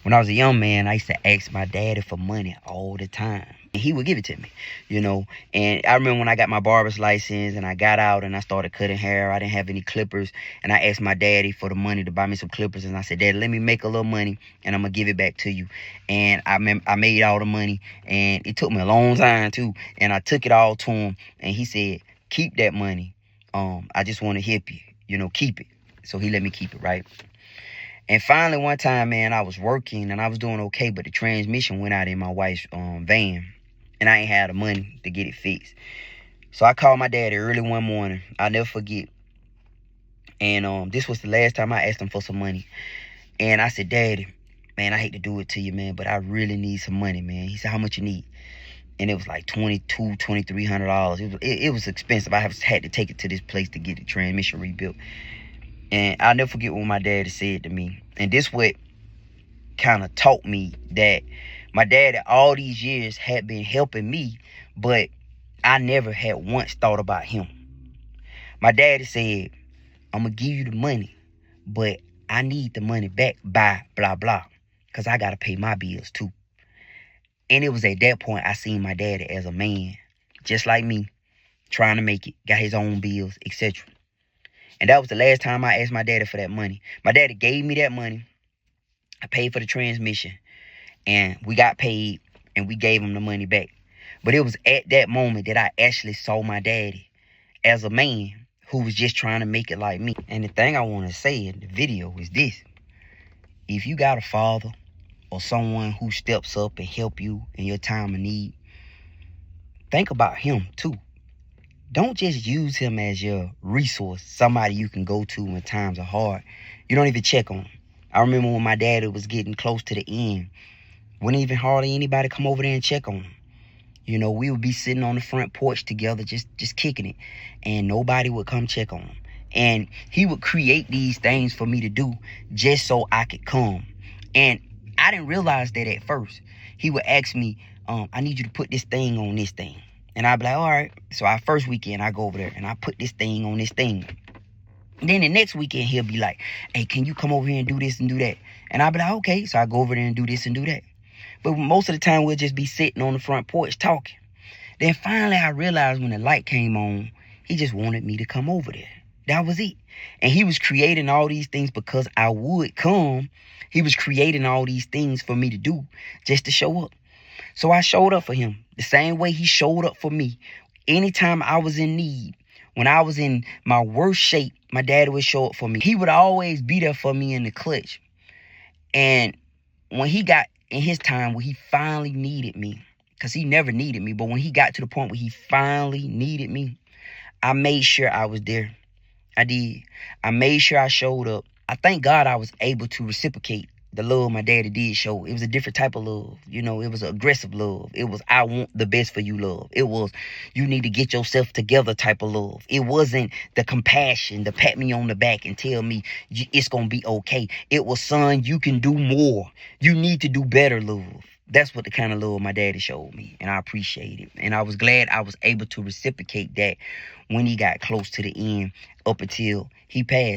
When I was a young man, I used to ask my daddy for money all the time. And he would give it to me, you know. And I remember when I got my barber's license and I got out and I started cutting hair, I didn't have any clippers. And I asked my daddy for the money to buy me some clippers. And I said, Daddy, let me make a little money and I'm going to give it back to you. And I made all the money. And it took me a long time, too. And I took it all to him. And he said, keep that money. I just want to help you, you know, keep it. So he let me keep it, right? And finally, one time, man, I was working and I was doing okay, but the transmission went out in my wife's van, and I ain't had the money to get it fixed. So I called my daddy early one morning. I'll never forget. And this was the last time I asked him for some money. And I said, Daddy, man, I hate to do it to you, man, but I really need some money, man. He said, how much you need? And it was like $2,300. It was expensive. I had to take it to this place to get the transmission rebuilt. And I'll never forget what my daddy said to me. And this what kind of taught me that my daddy all these years had been helping me, but I never had once thought about him. My daddy said, I'm going to give you the money, but I need the money back by blah, blah, because I got to pay my bills too. And it was at that point I seen my daddy as a man, just like me, trying to make it, got his own bills, etc. And that was the last time I asked my daddy for that money. My daddy gave me that money. I paid for the transmission. And we got paid. And we gave him the money back. But it was at that moment that I actually saw my daddy as a man who was just trying to make it like me. And the thing I want to say in the video is this. If you got a father or someone who steps up and help you in your time of need, think about him too. Don't just use him as your resource, somebody you can go to when times are hard. You don't even check on him. I remember when my daddy was getting close to the end, wouldn't even hardly anybody come over there and check on him. You know, we would be sitting on the front porch together, just kicking it, and nobody would come check on him. And he would create these things for me to do just so I could come. And I didn't realize that at first. He would ask me, I need you to put this thing on this thing. And I'd be like, all right. So our first weekend, I go over there and I put this thing on this thing. And then the next weekend, he'll be like, hey, can you come over here and do this and do that? And I'll be like, okay. So I go over there and do this and do that. But most of the time, we'll just be sitting on the front porch talking. Then finally, I realized when the light came on, he just wanted me to come over there. That was it. And he was creating all these things because I would come. He was creating all these things for me to do just to show up. So I showed up for him the same way he showed up for me. Anytime I was in need, when I was in my worst shape, my daddy would show up for me. He would always be there for me in the clutch. And when he got in his time where he finally needed me, because he never needed me, but when he got to the point where he finally needed me, I made sure I was there. I did. I made sure I showed up. I thank God I was able to reciprocate the love my daddy did show. It was a different type of love. You know, it was aggressive love. It was, I want the best for you love. It was, you need to get yourself together type of love. It wasn't the compassion, the pat me on the back and tell me it's going to be okay. It was, son, you can do more. You need to do better love. That's what the kind of love my daddy showed me. And I appreciate it. And I was glad I was able to reciprocate that when he got close to the end up until he passed.